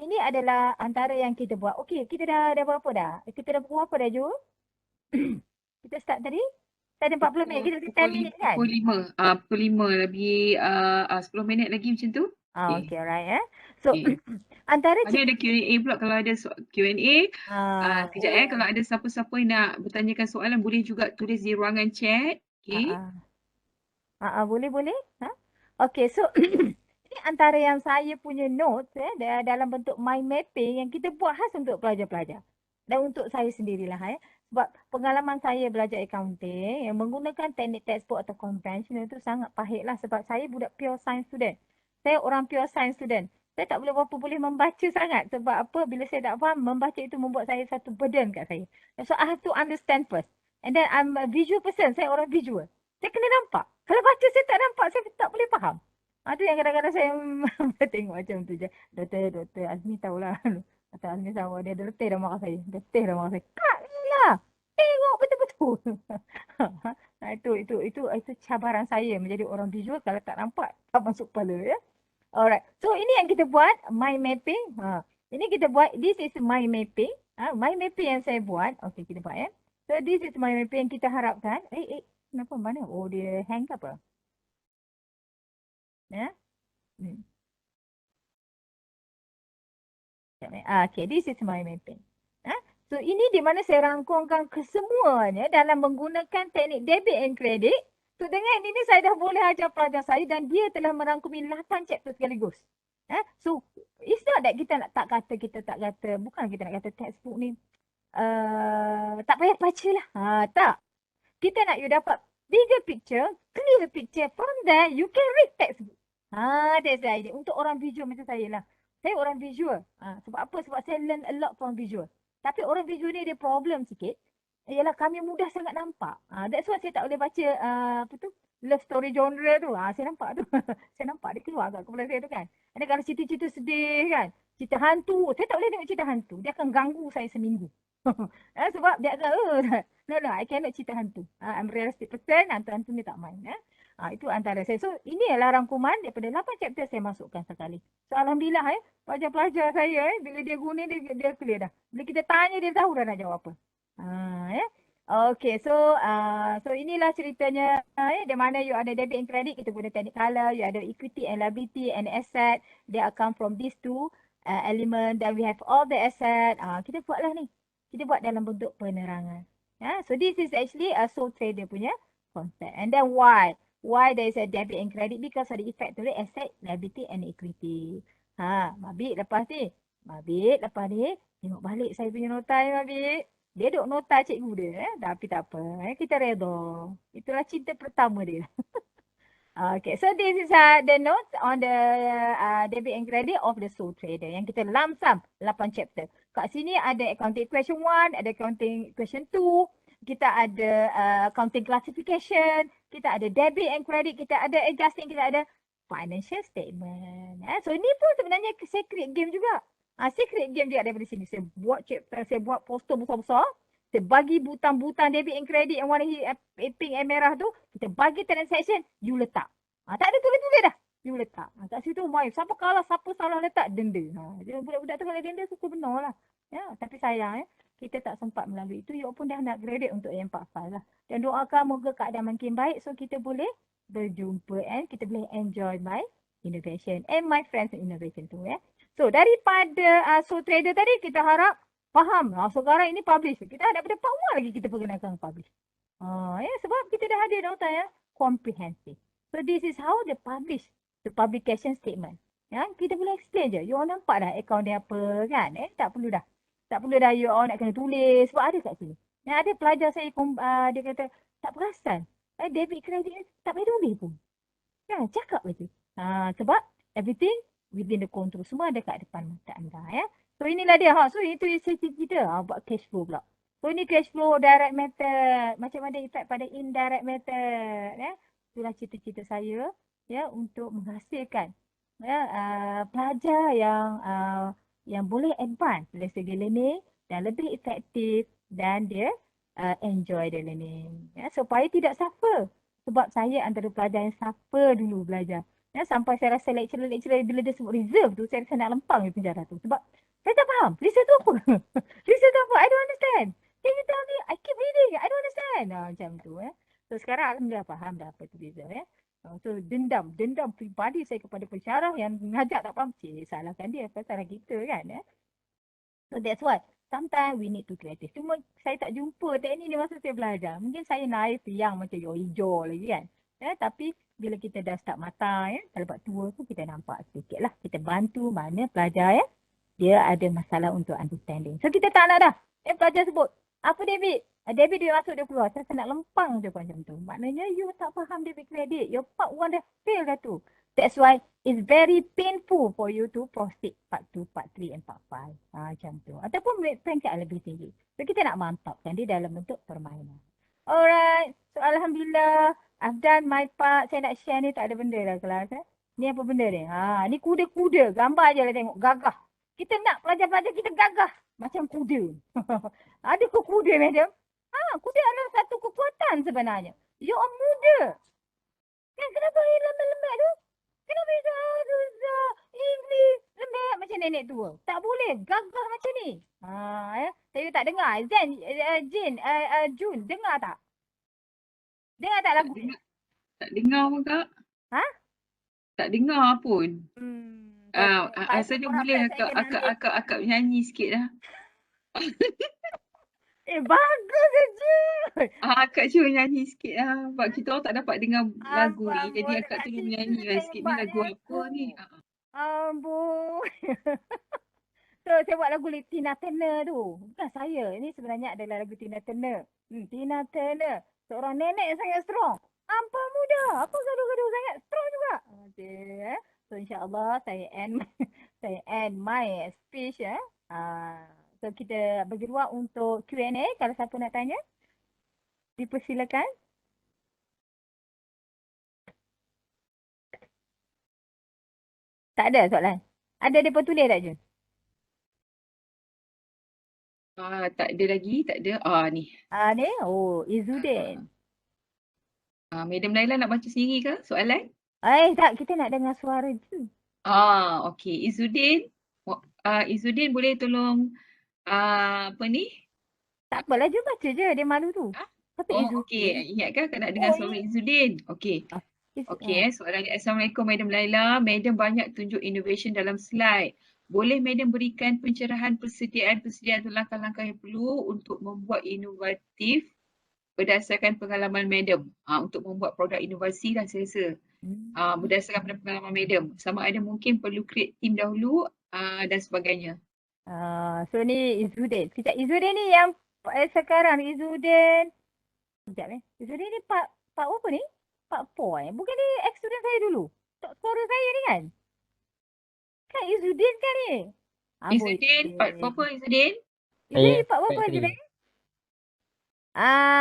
Ini adalah antara yang kita buat. Okay, kita dah berapa dah? Kita dah pukul apa dah, Jo? Kita start tadi? Tadi 40 minit. Kita 10 minit kan? Pukul 5 lebih 10 minit lagi macam tu. Okay, alright. So, antara Ini ada Q&A pula kalau ada Q&A. Kejap kalau ada siapa-siapa yang nak bertanyakan soalan boleh juga tulis di ruangan chat. Okay. Boleh. Okay, so ini antara yang saya punya notes dalam bentuk mind mapping yang kita buat khas untuk pelajar-pelajar. Dan untuk saya sendirilah. Sebab pengalaman saya belajar accounting yang menggunakan teknik textbook atau conventional itu sangat pahit lah. Sebab saya budak pure science student. Saya orang pure science student. Saya tak boleh membaca sangat. Sebab apa? Bila saya tak faham, membaca itu membuat saya satu burden kat saya. So I have to understand first. And then I'm a visual person. Saya orang visual. Saya kena nampak. Kalau baca saya tak nampak, saya tak boleh faham. Itu yang kadang-kadang saya tengok macam tu je. Doktor Azmi tahulah. Kata Azmi sama dia letih dah marah saya. Kak lah. Tengok betul-betul. Itu cabaran saya menjadi orang visual kalau tak nampak tak masuk kepala ya. Alright. So ini yang kita buat mind mapping. Ini kita buat this is mind mapping. Mind mapping yang saya buat. Okay kita buat ya. So this is mind mapping yang kita harapkan. Kenapa mana? Oh dia hang ke apa? Ya. Okay, this is mind mapping. So ini di mana saya rangkumkan kesemuanya dalam menggunakan teknik debit and credit. So dengan ini saya dah boleh ajar pelajar saya dan dia telah merangkumi 8 chapter sekaligus. So it's not that kita nak kita tak kata, bukan kita nak kata textbook ni tak payah baca lah. Tak. Kita nak you dapat bigger picture, clear picture. From there you can read textbook. That's the idea. Untuk orang visual macam saya lah. Saya orang visual. Sebab apa? Sebab saya learn a lot from visual. Tapi orang visual ni ada problem sikit. Ialah kami mudah sangat nampak. That's why saya tak boleh baca love story genre tu. Saya nampak tu. Saya nampak dia keluar kat kepala saya tu kan. Ada kalau cerita-cerita sedih kan. Cerita hantu. Saya tak boleh tengok cerita hantu. Dia akan ganggu saya seminggu. Sebab dia akan, no, I cannot cerita hantu. I'm realistic person. Hantu-hantu ni tak main. Itu antara saya. So ini adalah rangkuman daripada 8 chapter saya masukkan sekali. So Alhamdulillah pelajar-pelajar saya bila dia guna dia clear dah. Bila kita tanya dia tahu dah nak jawab apa. Okay, so inilah ceritanya di mana you ada debit and credit, kita guna teknik color, you ada equity and liability and asset, they come from these two element, then we have all the asset. Kita buatlah ni. Kita buat dalam bentuk penerangan. So this is actually a sole trader punya concept. And then why there is a debit and credit? Because of the effect to the asset, liability and equity. Mabik lepas ni. Tengok balik saya punya nota ni Mabik. Dia duk nota cikgu dia. Tapi tak apa. Kita redha. Itulah cinta pertama dia. Okay, so this is the notes on the debit and credit of the sole trader. Yang kita lamsam 8 chapter. Kat sini ada accounting question 1, ada accounting question 2. Kita ada accounting classification, kita ada debit and credit, kita ada adjusting, kita ada financial statement. So ini pun sebenarnya saya create game juga. Saya create game juga daripada sini. Saya buat chapter, saya buat poster besar-besar. Kita bagi butang-butang debit and credit yang warna pink and merah tu, kita bagi transaction, you letak. Tak ada tulis-tulis dah. You letak. Kat situ main. Siapa kalah, siapa salah letak, denda. Budak-budak tu kalau denda suka benar lah. Ya, tapi sayang kita tak sempat melalui itu. You pun dah nak graduate untuk yang 4 file lah. Dan doakan moga keadaan makin baik so kita boleh berjumpa and kita boleh enjoy my innovation and my friends in innovation tu So daripada Soul Trader tadi kita harap faham. Sekarang ini publish. Kita ada pada part 1 lagi kita perkenalkan publish. Sebab kita dah ada nota comprehensive. So this is how they publish the publication statement. Kita boleh explain je. You all nampak dah account dia apa kan? Tak perlu dah. Tak perlu dah you all nak kena tulis. Sebab ada kat sini. Ada pelajar saya dia kata tak perasan. Debit credit tak payah tulis pun. Cakap je. Sebab everything within the control. Semua ada kat depan mata anda So inilah dia. So itu kita buat cash flow pula. So ini cash flow direct method. Macam mana effect pada indirect method. Itulah cita-cita saya untuk menghasilkan pelajar yang boleh advance dari segi learning dan lebih efektif dan dia enjoy the learning. Supaya tidak suffer. Sebab saya antara pelajar yang suffer dulu belajar. Sampai saya rasa lecturer bila dia sebut reserve tu, saya rasa nak lempang di penjara tu. Sebab saya tak faham. Reserve tu apa? Reserve tu apa? I don't understand. Can you tell me? I keep reading. I don't understand. Macam tu So sekarang alhamdulillah faham dah apa tu reserve So dendam peribadi saya kepada pensyarah yang mengajak tak faham. Salahkan dia. Salah kita kan So that's why sometimes we need to creative. Cuma saya tak jumpa teknik ni masa saya belajar. Mungkin saya naif yang macam hijau lagi kan. Tapi bila kita dah start mata kalau buat tua tu kita nampak sedikit lah. Kita bantu mana pelajar dia ada masalah untuk understanding. So kita tak nak dah. Pelajar sebut, apa debit? Debit dia masuk dia keluar. Saya nak lempang je macam tu. Maknanya you tak faham debit credit. Your part 1 dah fail dah tu. That's why it's very painful for you to proceed part 2, part 3 and part 5. Macam tu. Ataupun peringkat lebih tinggi. So kita nak mantapkan dia dalam bentuk permainan. Alright. So Alhamdulillah. I've done my part. Saya nak share ni tak ada benda dah kelas. Ni apa benda ni? Ni kuda-kuda. Gambar je lah tengok. Gagah. Kita nak pelajar-pelajar kita gagah. Macam kuda. Ada ke kuda macam? Kuda adalah satu kekuatan sebenarnya. You are muda. Kenapa lembat-lembat tu? Kenapa susah, English, lembek macam nenek tua? Tak boleh. Gagah macam ni. Saya tak dengar. Jun, dengar tak? Dengar tak lagu ni? Tak dengar pun Kak. Tak dengar pun. Asalnya boleh akak nyanyi sikit lah. Bagus je. Akak cuba nyanyi sikit lah. Sebab kita orang tak dapat dengar lagu ni. Jadi akak tolong nyanyi lah sikit ni lagu apa ni. Amboi. So saya buat lagu Tina Turner tu. Bukan saya. Ini sebenarnya adalah lagu Tina Turner. Tina Turner. Seorang nenek yang sangat strong. Ampun muda. Apa gaduh-gaduh sangat strong juga. Okay. So insyaAllah saya end my speech So kita bagi ruang untuk Q&A kalau siapa nak tanya. Dipersilakan. Tak ada soalan. Ada dia tulis tak Jun? Tak ada lagi, tak ada. Ni. Ni? Izzuddin. Madam Laila nak baca sendiri ke soalan? Tak, kita nak dengar suara Jun. Okey. Izzuddin boleh tolong apa ni? Tak apalah, Jun baca je. Dia malu tu. Okey. Ingatkan nak dengar suara Izzuddin. Okey. Soalan dia. Assalamualaikum Madam Laila. Madam banyak tunjuk innovation dalam slide. Boleh Madam berikan pencerahan persediaan atau langkah-langkah yang perlu untuk membuat inovatif berdasarkan pengalaman Madam untuk membuat produk inovasi dan saya rasa berdasarkan pada pengalaman Madam. Sama ada mungkin perlu create team dahulu dan sebagainya. So ni Izzuddin. Izzuddin ni yang sekarang Izzuddin. Izzuddin ni part apa ni? Part 4 Bukan ni ex-student saya dulu. Suara saya ni kan? Kan Izzuddin kan ni? Izzuddin, part apa Izzuddin? Izzuddin part apa Izzuddin?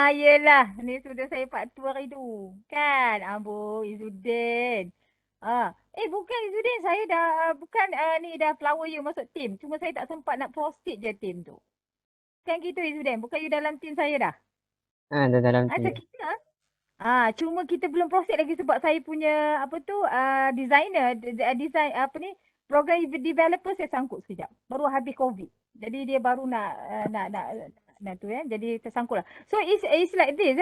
Yelah. Ni sudah saya part 2 hari tu. Kan? Izzuddin. Bukan Izzuddin. Saya dah, bukan ni dah flower you masuk team. Cuma saya tak sempat nak proceed je team tu. Kan gitu Izudin. Bukan you dalam tim saya dah. Ada dalam So tim. kita cuma kita belum proses lagi sebab saya punya apa tu designer design apa ni program developer saya sangkut sekejap. Baru habis COVID. Jadi dia baru nak tu ya. Jadi tersangkut lah. So it's like this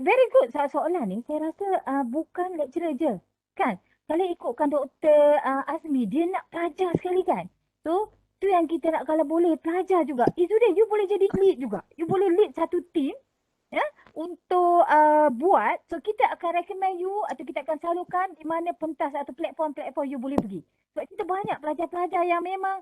very good soalan ni saya rasa bukan lecturer je. Kan? Kalau ikutkan Dr. Azmi dia nak pelajar sekali kan. So tu yang kita nak kalau boleh pelajar juga. Izudin you boleh jadi lead juga. You boleh lead satu team ya untuk buat. So kita akan recommend you atau kita akan salurkan di mana pentas atau platform-platform you boleh pergi. Sebab kita banyak pelajar-pelajar yang memang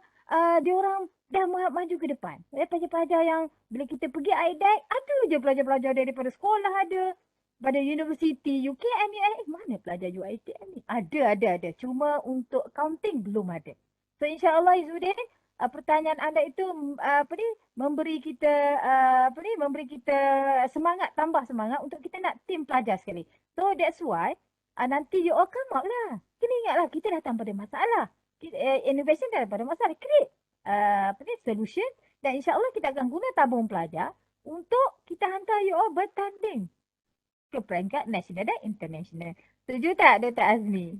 diorang dah maju ke depan. Pelajar-pelajar yang bila kita pergi IDEC ada je pelajar-pelajar daripada sekolah ada. Pada universiti UKM, mana pelajar UiTM ni? Ada. Cuma untuk accounting belum ada. So insyaAllah Izudin, pertanyaan anda itu memberi kita memberi kita semangat, tambah semangat untuk kita nak tim pelajar sekali. So that's why nanti you all come out lah. Kena ingatlah kita datang pada masalah. Innovation datang pada masalah. Create solution dan insyaAllah kita akan guna tabung pelajar untuk kita hantar you all bertanding ke peringkat nasional dan international. Setuju tak Dr. Azmi?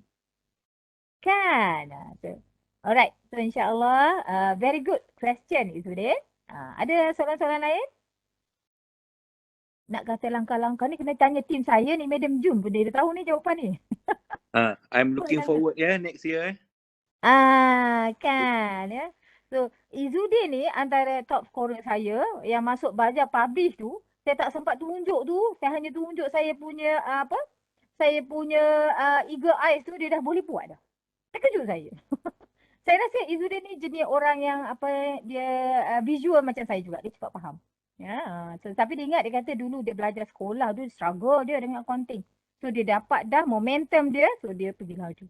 Kan? So, alright. So insyaAllah very good question Izudin. Ada soalan-soalan lain? Nak kata langkah-langkah ni kena tanya tim saya ni Madam Jun pun dia tahu ni jawapan ni. I'm looking forward next year. Kan ya. So Izudin ni antara top scorer saya yang masuk bajar publish tu. Saya tak sempat tunjuk tu. Saya hanya tunjuk saya punya saya punya eagle eyes tu dia dah boleh buat dah. Terkejut saya. Saya rasa Izudin ni jenis orang yang dia visual macam saya juga. Dia cepat faham. Ya, so, tapi dia ingat dia kata dulu dia belajar sekolah tu struggle dia dengan accounting. So dia dapat dah momentum dia, so dia pergi laju.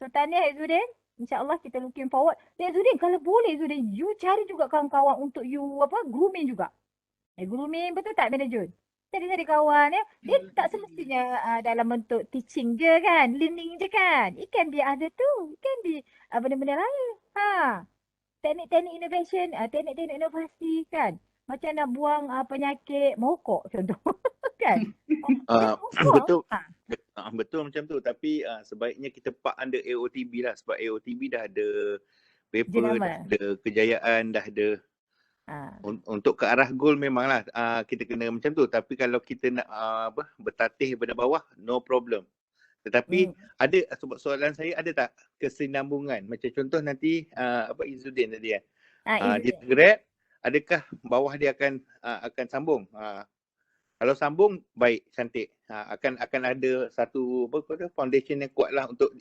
So tahniah Izudin. InsyaAllah kita looking forward. Dan Izudin kalau boleh Izudin, you cari juga kawan-kawan untuk you grooming juga. Grooming betul tak Madam Jun? Cari kawan ya. Dia tak semestinya dalam bentuk teaching je kan, learning je kan. It can be other too. It can be benda-benda lain. Teknik-teknik innovation, teknik-teknik inovasi kan. Macam nak buang penyakit merokok contoh. Kan? Betul macam tu. Tapi sebaiknya kita park under AOTB lah. Sebab AOTB dah ada paper, dah ada kejayaan, dah ada. Untuk ke arah goal memanglah kita kena macam tu. Tapi kalau kita nak bertatih daripada bawah, no problem. Tetapi ada soalan saya, ada tak kesinambungan? Macam contoh nanti Izudin tadi kan. Dia grad, adakah bawah dia akan sambung? Kalau sambung baik, cantik. Akan ada satu foundation yang kuat lah untuk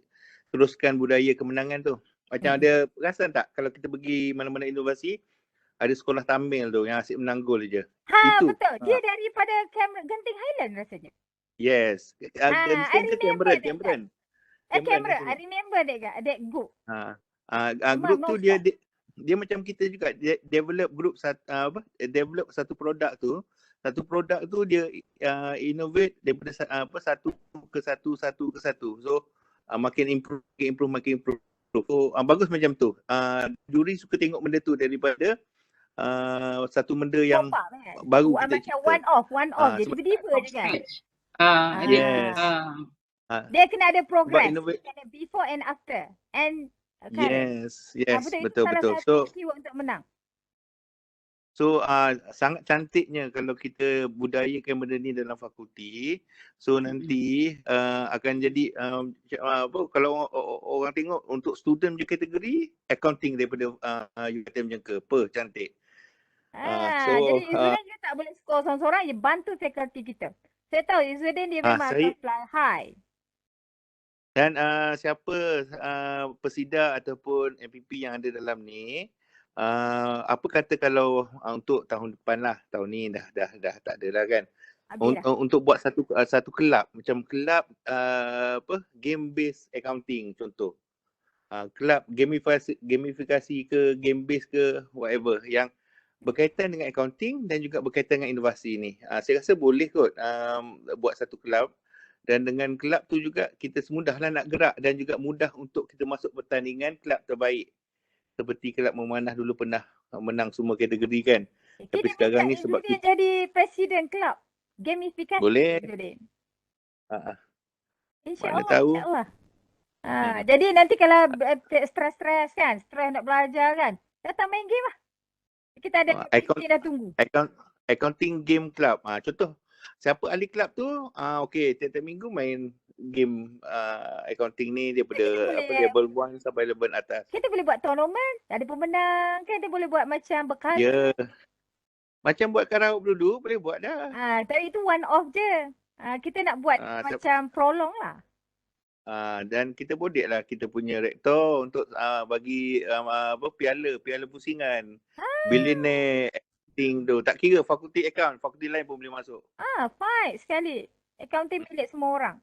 teruskan budaya kemenangan tu. Macam ada perasan tak kalau kita pergi mana-mana inovasi, ada sekolah Tamil tu yang asyik menang gol je. Itu. Betul. Dia daripada Genting Highland rasanya. Yes. Cameron. I remember that group. Group tu dia macam kita juga, develop group develop satu produk tu. Satu produk tu dia innovate daripada satu ke satu. So makin improve. So bagus macam tu. Juri suka tengok benda tu daripada satu benda yang baru kita macam one off je tiba-tiba je kan. Yes. Dia kena ada progress. Dia kena before and after. And yes, betul. So untuk menang. So sangat cantiknya kalau kita budayakan benda ni dalam fakulti. So nanti akan jadi kalau orang tengok untuk student punya kategori accounting daripada UiTM Jangka. Cantik. Jadi Izudin dia tak boleh skor seorang-seorang, dia bantu fakulti kita. Saya tahu Izudin dia memang akan fly high. Dan siapa pesida ataupun MPP yang ada dalam ni, apa kata kalau untuk tahun depan lah, tahun ni dah tak ada lah kan. Untuk buat satu kelab, macam kelab game based accounting contoh. Kelab gamifikasi ke game based ke whatever yang berkaitan dengan accounting dan juga berkaitan dengan inovasi ni. Saya rasa boleh kot buat satu kelab, dan dengan kelab tu juga kita semudahlah nak gerak dan juga mudah untuk kita masuk pertandingan kelab terbaik. Seperti kelab memanah dulu pernah menang semua kategori kan. Tapi Kita sekarang minta ni sebab Izzuddin jadi presiden kelab. Gamifikasi boleh. Izzuddin. Mana InsyaAllah, tahu. insyaAllah. Jadi nanti kalau stres-stres kan, stres nak belajar kan, datang main game lah. Kita ada PC dah tunggu. Accounting game club. Contoh, siapa ahli club tu, okey, tiap-tiap minggu main game accounting ni daripada level 1 sampai level atas. Kita boleh buat tournament, ada pemenang kan, dia boleh buat macam berkala. Ya. Macam buat karaoke dulu, boleh buat dah. Tapi itu one off je. Kita nak buat macam prolong lah. Dan kita bodek lah kita punya rektor untuk bagi piala pusingan. Billionaire accounting tu. Tak kira fakulti account, fakulti lain pun boleh masuk. Fine sekali. Accounting milik semua orang.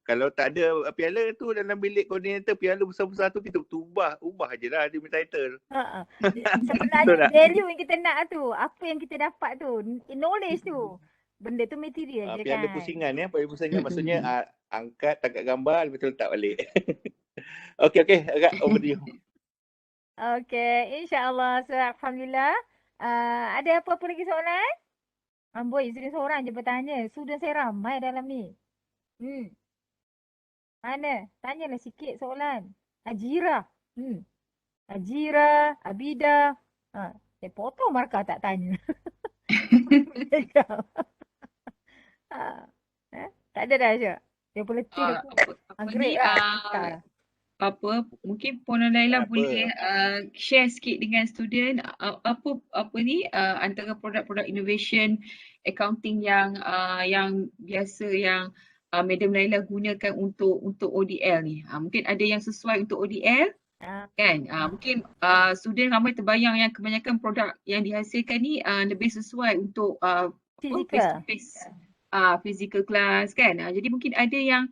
Kalau tak ada piala tu dalam bilik koordinator, piala besar-besar tu kita ubah je lah dia punya title. Sebenarnya value yang kita nak tu, apa yang kita dapat tu, knowledge tu. Benda tu material je kan. Piala pusingan ya, piala pusingan maksudnya angkat, tangkap gambar, lepas tu letak balik. Okey, agak over to you. Okey, insyaAllah. So, Alhamdulillah. Ada apa-apa lagi soalan? Amboi, Izzuddin seorang je bertanya. Sudah saya ramai dalam ni. Mana? Tanyalah sikit soalan. Ajira. Ajira, Abida. Saya potong markah tak tanya. Tak ada dah Syah. Dia boleh mungkin Puan Laila boleh share sikit dengan student antara produk-produk innovation accounting yang biasa yang Madam Laila gunakan untuk ODL ni. Mungkin ada yang sesuai untuk ODL kan. Mungkin student ramai terbayang yang kebanyakan produk yang dihasilkan ni lebih sesuai untuk face-to-face physical class kan. Jadi mungkin ada yang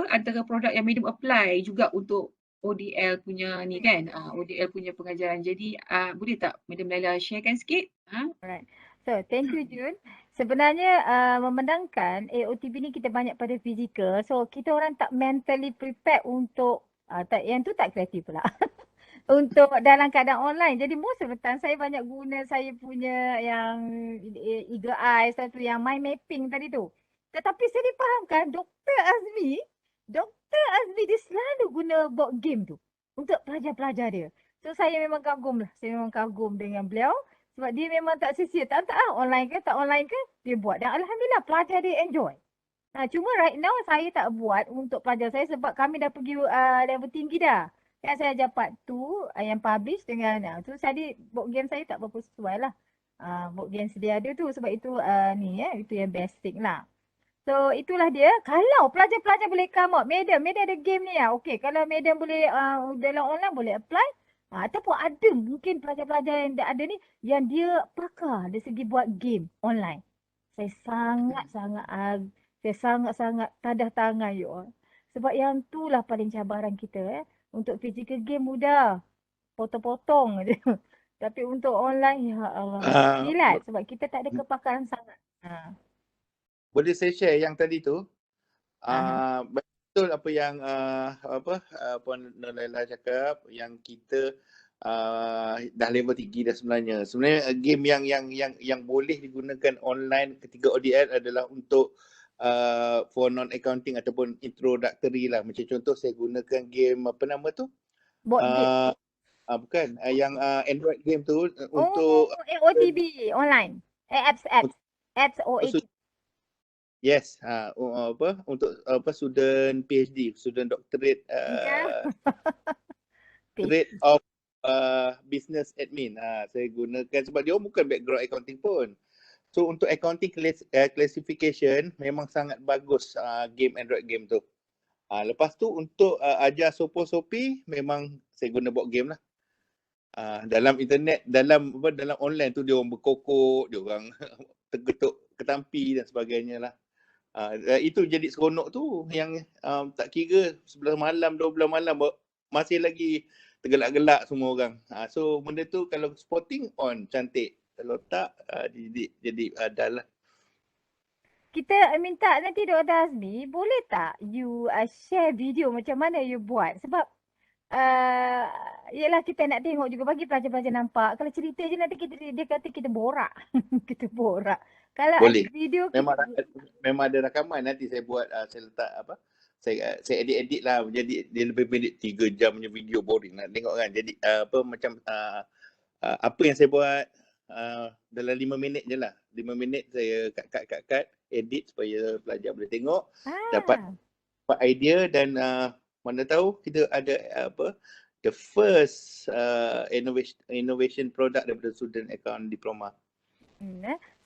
antara produk yang Madam apply juga untuk ODL punya ni kan, ODL punya pengajaran. Jadi boleh tak Madam Laila sharekan sikit? Alright. So, thank you Jun. Sebenarnya memandangkan AOTB ni kita banyak pada fizikal. So, kita orang tak mentally prepared untuk yang tu tak kreatif pula. Untuk dalam keadaan online. Jadi most of the time saya banyak guna saya punya yang Eagle Eye, satu yang mind mapping tadi tu. Tetapi saya difahamkan Dr. Azmi dia selalu guna board game tu untuk pelajar-pelajar dia. So saya memang kagum lah. Saya memang kagum dengan beliau. Sebab dia memang tak sia-sia. Tak online ke tak online ke dia buat. Dan Alhamdulillah pelajar dia enjoy. Cuma right now saya tak buat untuk pelajar saya sebab kami dah pergi level tinggi dah. Kan saya ajar part 2 yang publish dengan tu jadi board game saya tak berapa sesuai lah. Board game sedia ada tu sebab itu itu yang basic lah. So itulah dia. Kalau pelajar-pelajar boleh come out, Madam ada game ni lah. Okay, kalau Madam boleh dalam online boleh apply. Ataupun ada mungkin pelajar-pelajar yang ada ni yang dia pakar dari segi buat game online. Saya sangat-sangat tadah tangan you all. Sebab yang tu lah paling cabaran kita Untuk physical game mudah. Potong-potong je. Tapi untuk online, ya Allah. Silat sebab kita tak ada kepakaran sangat. Boleh saya share yang tadi tu? Betul apa yang Puan Laila cakap, yang kita dah level tinggi dah sebenarnya. Sebenarnya game yang boleh digunakan online ketika ODL adalah untuk for non-accounting ataupun introductory lah. Macam contoh saya gunakan game apa nama tu? Board game. Bukan. Yang Android game tu untuk OTB online. Apps OAT. Yes, untuk student PhD, student doctorate Doctorate of Business Admin. Saya gunakan sebab dia bukan background accounting pun. So untuk accounting classification memang sangat bagus game Android game tu. Lepas tu untuk ajar sopo-sopi memang saya guna board game lah. Dalam internet, dalam online tu dia orang berkokok, dia orang tergetuk ketampi dan sebagainya lah. Itu jadi seronok tu yang tak kira 11 malam, 12 malam masih lagi tergelak-gelak semua orang. So benda tu kalau sporting on cantik. Kalau tak jadi adal lah. Kita minta nanti Dr. Azmi, boleh tak you share video macam mana you buat? Sebab Yelah kita nak tengok juga bagi pelajar-pelajar nampak. Kalau cerita je nanti dia kata kita borak. Kita borak. Kalau Boleh. video Memang ada rakaman, nanti saya buat, saya letak apa, saya edit lah, jadi dia lebih pendek 3 jam punya video, boring nak tengok kan. Jadi apa macam apa yang saya buat dalam 5 minit je lah. 5 minit saya cut edit supaya pelajar boleh tengok, dapat idea, dan mana tahu kita ada apa, the first innovation product daripada student account diploma.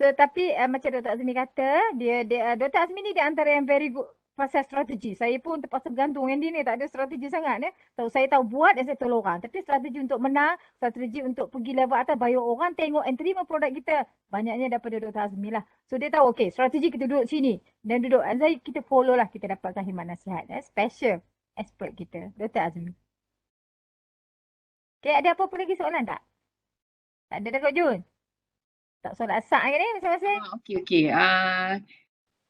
So tapi macam Dr. Azmi kata, dia Dr. Azmi ni dia antara yang very good pasal strategi. Saya pun terpaksa bergantung dengan dia ni, tak ada strategi sangat ya. Saya tahu buat dan saya tolong orang. Tapi strategi untuk menang, strategi untuk pergi level atas, bayar orang tengok and terima produk kita, banyaknya daripada Dr. Azmi lah. So dia tahu okey, strategi kita duduk sini dan duduk Azmi kita follow lah, kita dapatkan khidmat nasihat. Special expert kita, Dr. Azmi. Okey, ada apa-apa lagi soalan tak? Tak ada dah Kak Jun? Tak solat asar ke ni masing-masing? Okey.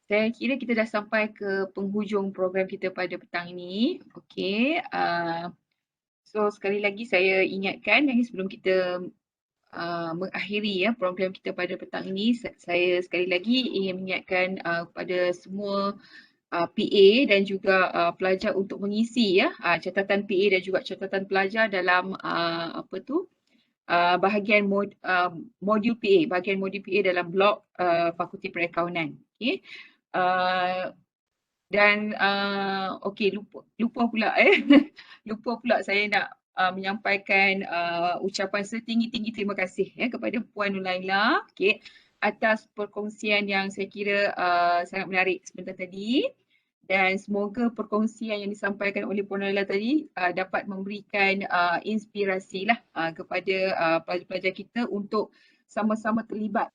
Saya kira kita dah sampai ke penghujung program kita pada petang ini. Okey. So sekali lagi saya ingatkan sebelum kita mengakhiri program kita pada petang ini, saya sekali lagi ingin mengingatkan kepada semua PA dan juga pelajar untuk mengisi catatan PA dan juga catatan pelajar dalam bahagian modul PA, bahagian modul PA dalam blok Fakulti Perakaunan. Okey. Dan okey, lupa pula lupa pula saya nak menyampaikan ucapan setinggi-tinggi terima kasih kepada Puan Nulaila, okey, atas perkongsian yang saya kira sangat menarik sebentar tadi. Dan semoga perkongsian yang disampaikan oleh Puan Nulaila tadi dapat memberikan inspirasi lah kepada pelajar-pelajar kita untuk sama-sama terlibat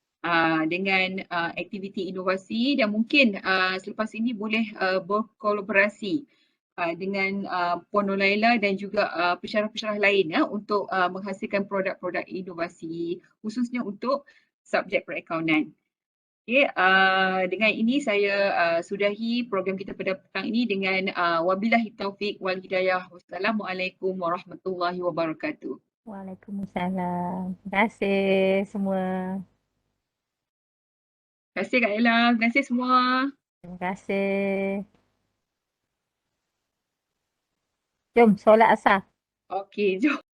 dengan aktiviti inovasi, dan mungkin selepas ini boleh berkolaborasi dengan Puan Nulaila dan juga pensyarah-pensyarah lain untuk menghasilkan produk-produk inovasi khususnya untuk subjek perakaunan. Okay, dengan ini saya sudahi program kita pada petang ini dengan wabillahi taufik wal hidayah. Wassalamualaikum warahmatullahi wabarakatuh. Waalaikumsalam. Terima kasih semua. Terima kasih Kak Ella. Terima kasih semua. Terima kasih. Jom solat asar. Okey, jom.